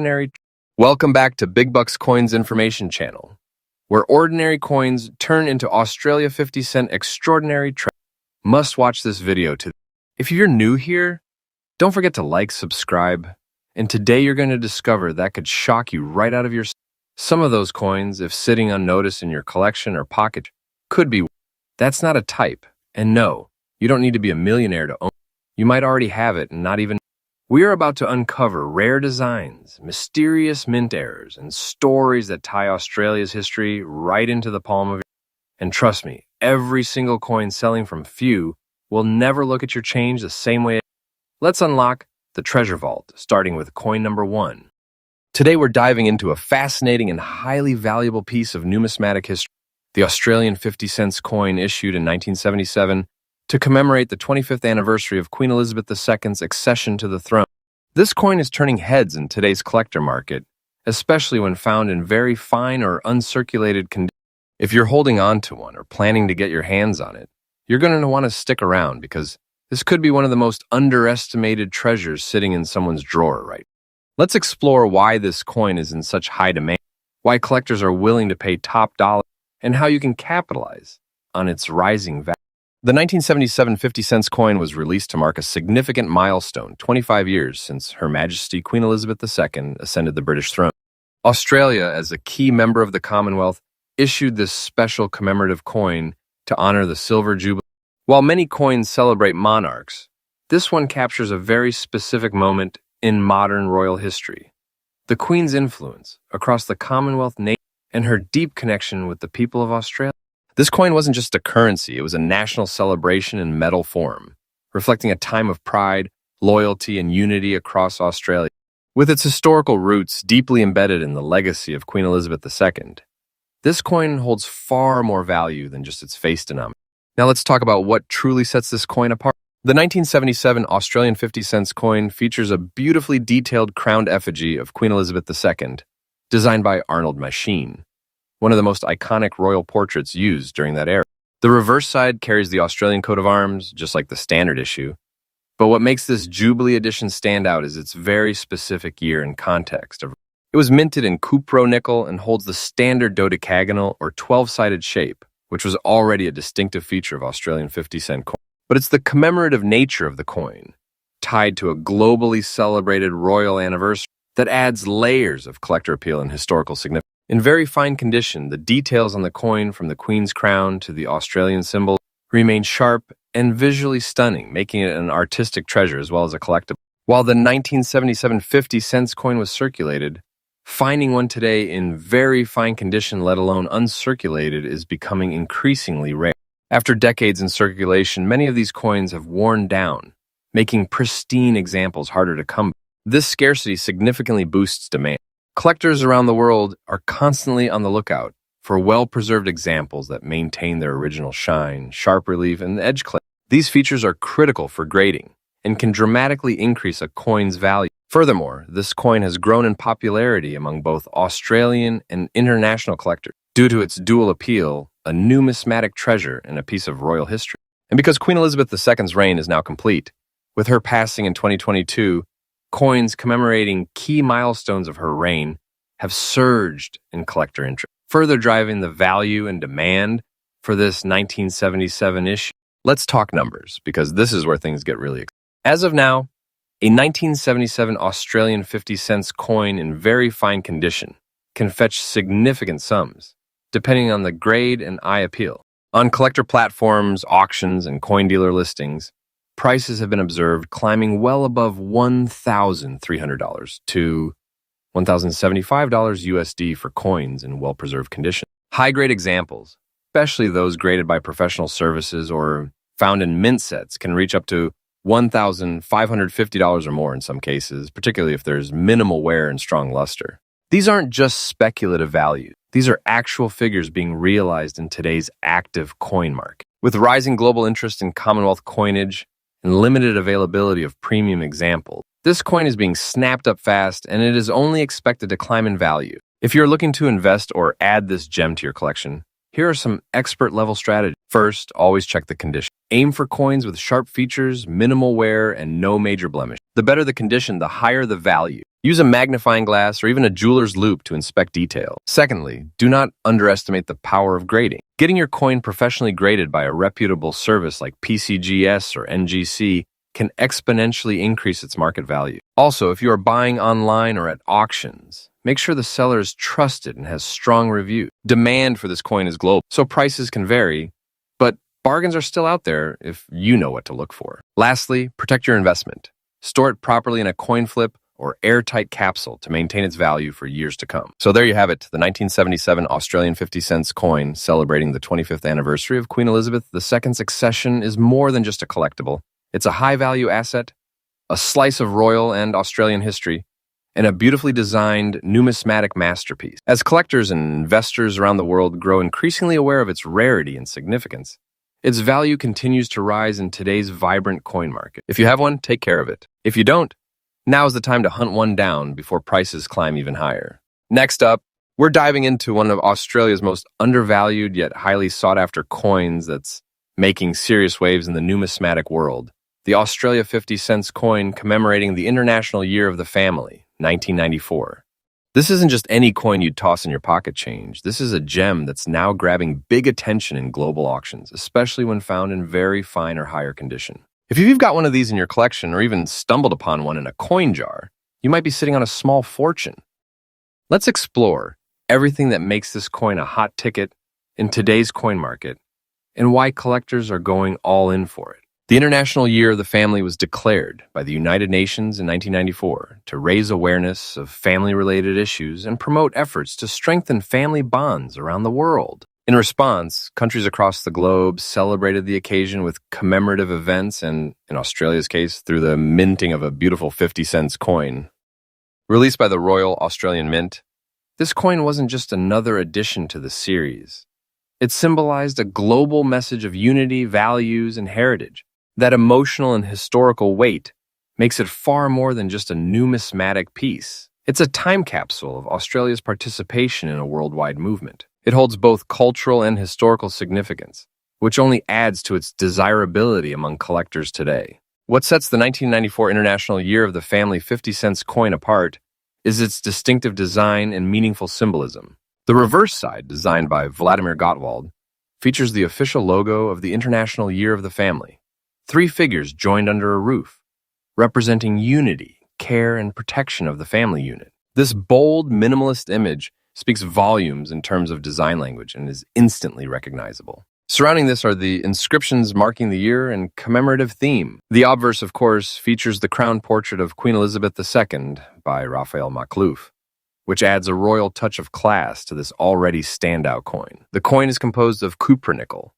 Ordinary. Welcome back to Big Bucks Coins Information Channel, where ordinary coins turn into Australia 50-cent extraordinary treasure. Must watch this video to. If you're new here, don't forget to like, subscribe, and today you're going to discover that could shock you right out of your. Some of those coins, if sitting unnoticed in your collection or pocket, could be. That's not a type, and no, you don't need to be a millionaire to own. You might already have it and not even. We are about to uncover rare designs, mysterious mint errors, and stories that tie Australia's history right into the palm of your. And trust me, every single coin selling from few will never look at your change the same way. Let's unlock the treasure vault, starting with coin number 1. Today we're diving into a fascinating and highly valuable piece of numismatic history, the Australian 50-cent coin issued in 1977 to commemorate the 25th anniversary of Queen Elizabeth II's accession to the throne. This coin is turning heads in today's collector market, especially when found in very fine or uncirculated condition. If you're holding on to one or planning to get your hands on it, you're going to want to stick around because this could be one of the most underestimated treasures sitting in someone's drawer, right? Let's explore why this coin is in such high demand, why collectors are willing to pay top dollar, and how you can capitalize on its rising value. The 1977 50-cent coin was released to mark a significant milestone, 25 years since Her Majesty Queen Elizabeth II ascended the British throne. Australia, as a key member of the Commonwealth, issued this special commemorative coin to honor the Silver Jubilee. While many coins celebrate monarchs, this one captures a very specific moment in modern royal history. The Queen's influence across the Commonwealth nation and her deep connection with the people of Australia. This coin wasn't just a currency, it was a national celebration in metal form, reflecting a time of pride, loyalty, and unity across Australia. With its historical roots deeply embedded in the legacy of Queen Elizabeth II, this coin holds far more value than just its face denominator. Now let's talk about what truly sets this coin apart. The 1977 Australian 50-cent coin features a beautifully detailed crowned effigy of Queen Elizabeth II, designed by Arnold Machine, one of the most iconic royal portraits used during that era. The reverse side carries the Australian coat of arms, just like the standard issue. But what makes this Jubilee edition stand out is its very specific year and context. It was minted in cupro nickel and holds the standard dodecagonal or 12-sided shape, which was already a distinctive feature of Australian 50-cent coin. But it's the commemorative nature of the coin, tied to a globally celebrated royal anniversary, that adds layers of collector appeal and historical significance. In very fine condition, the details on the coin from the Queen's crown to the Australian symbol remain sharp and visually stunning, making it an artistic treasure as well as a collectible. While the 1977 50-cent coin was circulated, finding one today in very fine condition, let alone uncirculated, is becoming increasingly rare. After decades in circulation, many of these coins have worn down, making pristine examples harder to come by. This scarcity significantly boosts demand. Collectors around the world are constantly on the lookout for well-preserved examples that maintain their original shine, sharp relief, and edge clip. These features are critical for grading and can dramatically increase a coin's value. Furthermore, this coin has grown in popularity among both Australian and international collectors due to its dual appeal, a numismatic treasure and a piece of royal history. And because Queen Elizabeth II's reign is now complete, with her passing in 2022, coins commemorating key milestones of her reign have surged in collector interest, further driving the value and demand for this 1977 issue. Let's talk numbers, because this is where things get really exciting. As of now, a 1977 Australian 50-cent coin in very fine condition can fetch significant sums, depending on the grade and eye appeal. On collector platforms, auctions, and coin dealer listings, prices have been observed climbing well above $1,300 to $1,075 USD for coins in well-preserved condition. High-grade examples, especially those graded by professional services or found in mint sets, can reach up to $1,550 or more in some cases, particularly if there's minimal wear and strong luster. These aren't just speculative values. These are actual figures being realized in today's active coin market. With rising global interest in Commonwealth coinage and limited availability of premium examples, this coin is being snapped up fast, and it is only expected to climb in value. If you're looking to invest or add this gem to your collection, here are some expert-level strategies. First, always check the condition. Aim for coins with sharp features, minimal wear, and no major blemish. The better the condition, the higher the value. Use a magnifying glass or even a jeweler's loupe to inspect detail. Secondly, do not underestimate the power of grading. Getting your coin professionally graded by a reputable service like PCGS or NGC can exponentially increase its market value. Also, if you are buying online or at auctions, make sure the seller is trusted and has strong reviews. Demand for this coin is global, so prices can vary, but bargains are still out there if you know what to look for. Lastly, protect your investment. Store it properly in a coin flip or airtight capsule to maintain its value for years to come. So there you have it, the 1977 Australian 50 cents coin celebrating the 25th anniversary of Queen Elizabeth II's accession is more than just a collectible. It's a high-value asset, a slice of royal and Australian history, and a beautifully designed numismatic masterpiece. As collectors and investors around the world grow increasingly aware of its rarity and significance, its value continues to rise in today's vibrant coin market. If you have one, take care of it. If you don't, now is the time to hunt one down before prices climb even higher. Next up, we're diving into one of Australia's most undervalued yet highly sought-after coins that's making serious waves in the numismatic world. The Australia 50 cents coin commemorating the International Year of the Family, 1994. This isn't just any coin you'd toss in your pocket change. This is a gem that's now grabbing big attention in global auctions, especially when found in very fine or higher condition. If you've got one of these in your collection or even stumbled upon one in a coin jar, you might be sitting on a small fortune. Let's explore everything that makes this coin a hot ticket in today's coin market and why collectors are going all in for it. The International Year of the Family was declared by the United Nations in 1994 to raise awareness of family-related issues and promote efforts to strengthen family bonds around the world. In response, countries across the globe celebrated the occasion with commemorative events and, in Australia's case, through the minting of a beautiful 50 cents coin. Released by the Royal Australian Mint, this coin wasn't just another addition to the series. It symbolized a global message of unity, values, and heritage. That emotional and historical weight makes it far more than just a numismatic piece. It's a time capsule of Australia's participation in a worldwide movement. It holds both cultural and historical significance, which only adds to its desirability among collectors today. What sets the 1994 International Year of the Family 50 cents coin apart is its distinctive design and meaningful symbolism. The reverse side, designed by Vladimir Gottwald, features the official logo of the International Year of the Family. 3 figures joined under a roof, representing unity, care, and protection of the family unit. This bold, minimalist image speaks volumes in terms of design language and is instantly recognizable. Surrounding this are the inscriptions marking the year and commemorative theme. The obverse, of course, features the crown portrait of Queen Elizabeth II by Raphael Maklouf, which adds a royal touch of class to this already standout coin. The coin is composed of cupronickel,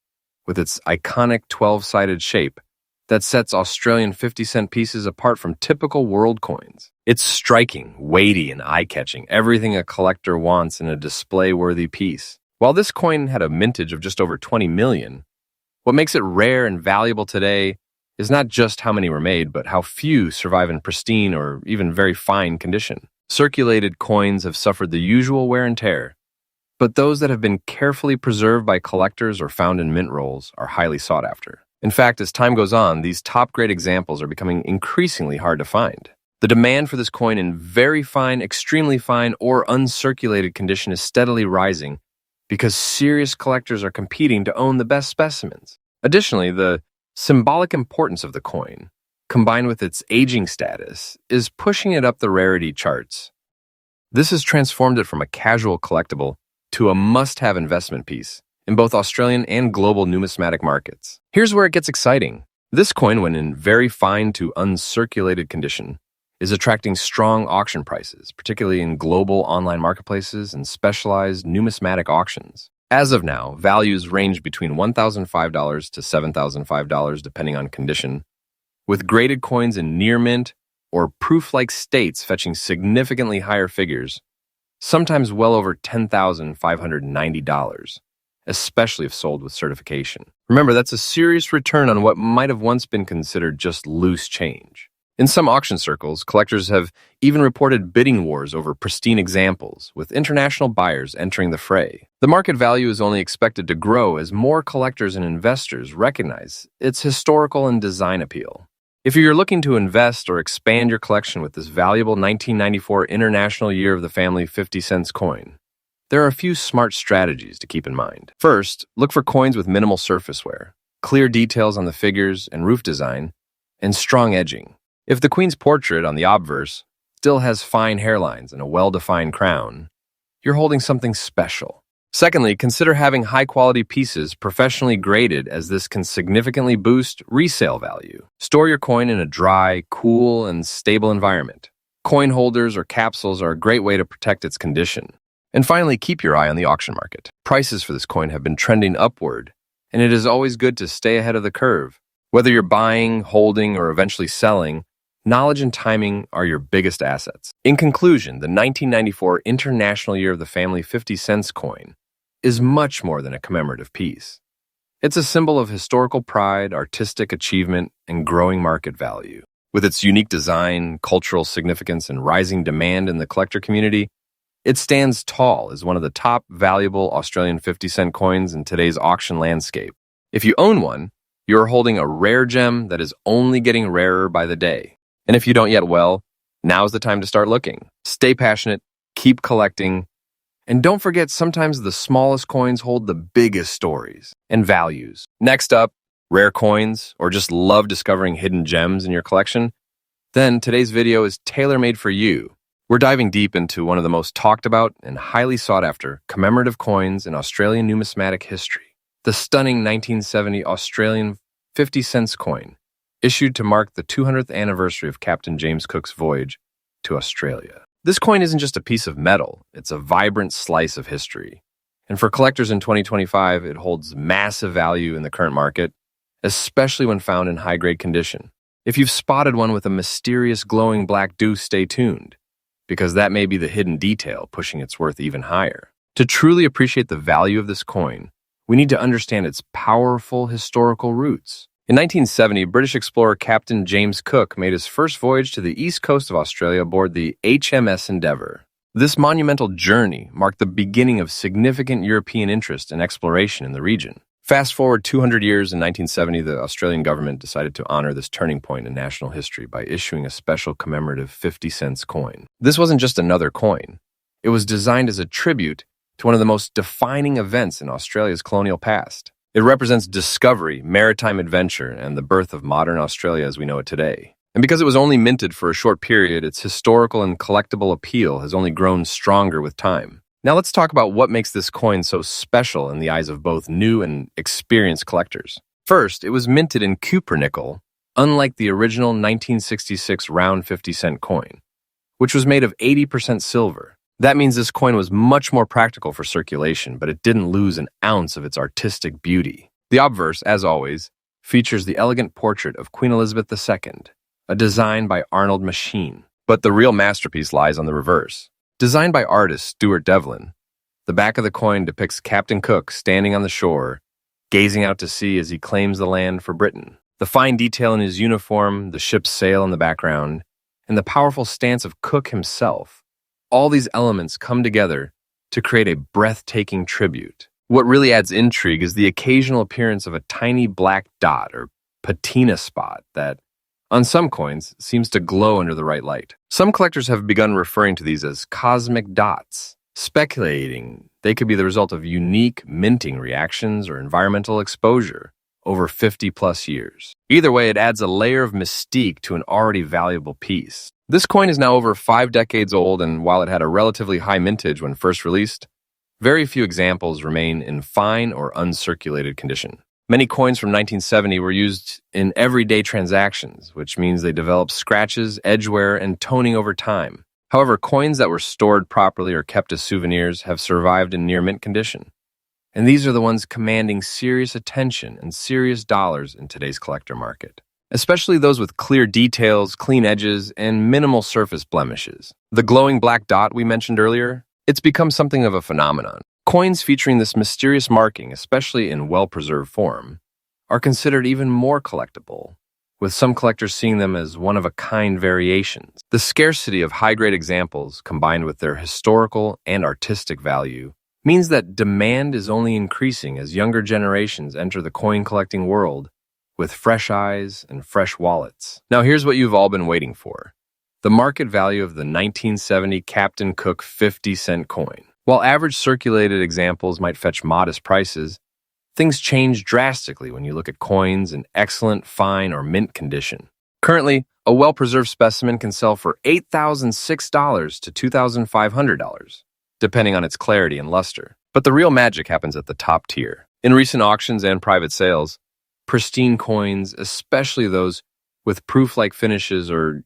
with its iconic 12-sided shape, that sets Australian 50-cent pieces apart from typical world coins. It's striking, weighty, and eye-catching, everything a collector wants in a display-worthy piece. While this coin had a mintage of just over 20 million, what makes it rare and valuable today is not just how many were made, but how few survive in pristine or even very fine condition. Circulated coins have suffered the usual wear and tear, but those that have been carefully preserved by collectors or found in mint rolls are highly sought after. In fact, as time goes on, these top-grade examples are becoming increasingly hard to find. The demand for this coin in very fine, extremely fine, or uncirculated condition is steadily rising because serious collectors are competing to own the best specimens. Additionally, the symbolic importance of the coin, combined with its aging status, is pushing it up the rarity charts. This has transformed it from a casual collectible to a must-have investment piece in both Australian and global numismatic markets. Here's where it gets exciting. This coin, when in very fine to uncirculated condition, is attracting strong auction prices, particularly in global online marketplaces and specialized numismatic auctions. As of now, values range between $1,005 to $7,005 depending on condition, with graded coins in near mint or proof-like states fetching significantly higher figures, sometimes well over $10,590. Especially if sold with certification. Remember, that's a serious return on what might have once been considered just loose change. In some auction circles, collectors have even reported bidding wars over pristine examples, with international buyers entering the fray. The market value is only expected to grow as more collectors and investors recognize its historical and design appeal. If you're looking to invest or expand your collection with this valuable 1994 International Year of the Family 50 cents coin, there are a few smart strategies to keep in mind. First, look for coins with minimal surface wear, clear details on the figures and roof design, and strong edging. If the Queen's portrait on the obverse still has fine hairlines and a well-defined crown, you're holding something special. Secondly, consider having high-quality pieces professionally graded, as this can significantly boost resale value. Store your coin in a dry, cool, and stable environment. Coin holders or capsules are a great way to protect its condition. And finally, keep your eye on the auction market. Prices for this coin have been trending upward, and it is always good to stay ahead of the curve. Whether you're buying, holding, or eventually selling, knowledge and timing are your biggest assets. In conclusion, the 1994 International Year of the Family 50 cents coin is much more than a commemorative piece. It's a symbol of historical pride, artistic achievement, and growing market value. With its unique design, cultural significance, and rising demand in the collector community, it stands tall as one of the top valuable Australian 50-cent coins in today's auction landscape. If you own one, you're holding a rare gem that is only getting rarer by the day. And if you don't yet, well, now's the time to start looking. Stay passionate, keep collecting, and don't forget, sometimes the smallest coins hold the biggest stories and values. Next up, rare coins, or just love discovering hidden gems in your collection? Then today's video is tailor-made for you. We're diving deep into one of the most talked about and highly sought after commemorative coins in Australian numismatic history, the stunning 1970 Australian 50 cents coin, issued to mark the 200th anniversary of Captain James Cook's voyage to Australia. This coin isn't just a piece of metal, it's a vibrant slice of history. And for collectors in 2025, it holds massive value in the current market, especially when found in high-grade condition. If you've spotted one with a mysterious glowing black deuce, stay tuned, because that may be the hidden detail pushing its worth even higher. To truly appreciate the value of this coin, we need to understand its powerful historical roots. In 1970, British explorer Captain James Cook made his first voyage to the east coast of Australia aboard the HMS Endeavour. This monumental journey marked the beginning of significant European interest and exploration in the region. Fast forward 200 years, in 1970, the Australian government decided to honor this turning point in national history by issuing a special commemorative 50 cents coin. This wasn't just another coin. It was designed as a tribute to one of the most defining events in Australia's colonial past. It represents discovery, maritime adventure, and the birth of modern Australia as we know it today. And because it was only minted for a short period, its historical and collectible appeal has only grown stronger with time. Now let's talk about what makes this coin so special in the eyes of both new and experienced collectors. First, it was minted in cupronickel, unlike the original 1966 round 50-cent coin, which was made of 80% silver. That means this coin was much more practical for circulation, but it didn't lose an ounce of its artistic beauty. The obverse, as always, features the elegant portrait of Queen Elizabeth II, a design by Arnold Machine. But the real masterpiece lies on the reverse. Designed by artist Stuart Devlin, the back of the coin depicts Captain Cook standing on the shore, gazing out to sea as he claims the land for Britain. The fine detail in his uniform, the ship's sail in the background, and the powerful stance of Cook himself, all these elements come together to create a breathtaking tribute. What really adds intrigue is the occasional appearance of a tiny black dot or patina spot that, on some coins, seems to glow under the right light. Some collectors have begun referring to these as cosmic dots, speculating they could be the result of unique minting reactions or environmental exposure over 50-plus years. Either way, it adds a layer of mystique to an already valuable piece. This coin is now over 5 decades old, and while it had a relatively high mintage when first released, very few examples remain in fine or uncirculated condition. Many coins from 1970 were used in everyday transactions, which means they developed scratches, edge wear, and toning over time. However, coins that were stored properly or kept as souvenirs have survived in near mint condition. And these are the ones commanding serious attention and serious dollars in today's collector market, especially those with clear details, clean edges, and minimal surface blemishes. The glowing black dot we mentioned earlier, it's become something of a phenomenon. Coins featuring this mysterious marking, especially in well-preserved form, are considered even more collectible, with some collectors seeing them as one-of-a-kind variations. The scarcity of high-grade examples, combined with their historical and artistic value, means that demand is only increasing as younger generations enter the coin-collecting world with fresh eyes and fresh wallets. Now here's what you've all been waiting for. The market value of the 1970 Captain Cook 50-cent coin. While average circulated examples might fetch modest prices, things change drastically when you look at coins in excellent, fine, or mint condition. Currently, a well-preserved specimen can sell for $8,006 to $2,500, depending on its clarity and luster. But the real magic happens at the top tier. In recent auctions and private sales, pristine coins, especially those with proof-like finishes or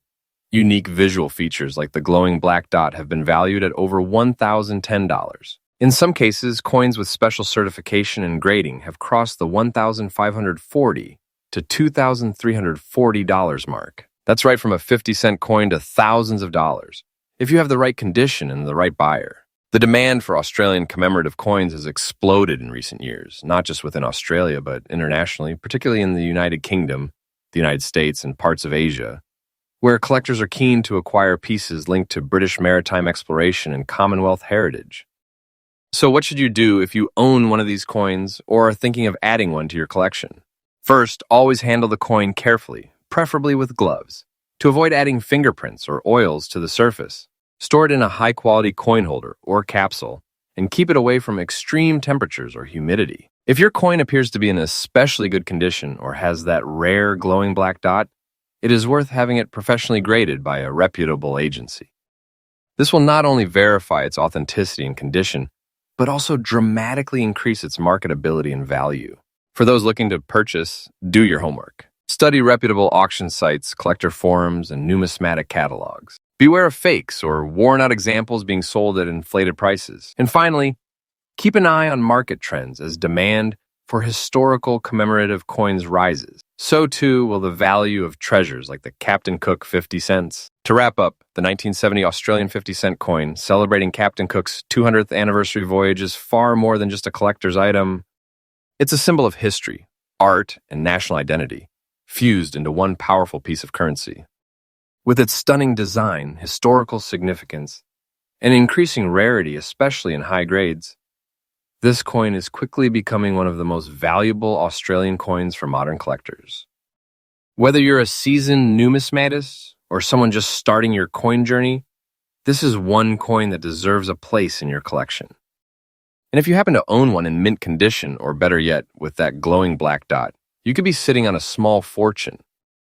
unique visual features like the glowing black dot, have been valued at over $1,010. In some cases, coins with special certification and grading have crossed the $1,540 to $2,340 mark. That's right from a 50-cent coin to thousands of dollars, if you have the right condition and the right buyer. The demand for Australian commemorative coins has exploded in recent years, not just within Australia, but internationally, particularly in the United Kingdom, the United States, and parts of Asia, where collectors are keen to acquire pieces linked to British maritime exploration and Commonwealth heritage. So what should you do if you own one of these coins or are thinking of adding one to your collection? First, always handle the coin carefully, preferably with gloves, to avoid adding fingerprints or oils to the surface. Store it in a high-quality coin holder or capsule, and keep it away from extreme temperatures or humidity. If your coin appears to be in especially good condition or has that rare glowing black dot, it is worth having it professionally graded by a reputable agency. This will not only verify its authenticity and condition, but also dramatically increase its marketability and value. For those looking to purchase, do your homework. Study reputable auction sites, collector forums, and numismatic catalogs. Beware of fakes or worn-out examples being sold at inflated prices. And finally, keep an eye on market trends as demand for historical commemorative coins rises. So too will the value of treasures like the Captain Cook 50 cents. To wrap up, the 1970 Australian 50-cent coin celebrating Captain Cook's 200th anniversary voyage is far more than just a collector's item. It's a symbol of history, art, and national identity, fused into one powerful piece of currency. With its stunning design, historical significance, and increasing rarity, especially in high grades, this coin is quickly becoming one of the most valuable Australian coins for modern collectors. Whether you're a seasoned numismatist or someone just starting your coin journey, this is one coin that deserves a place in your collection. And if you happen to own one in mint condition, or better yet, with that glowing black dot, you could be sitting on a small fortune.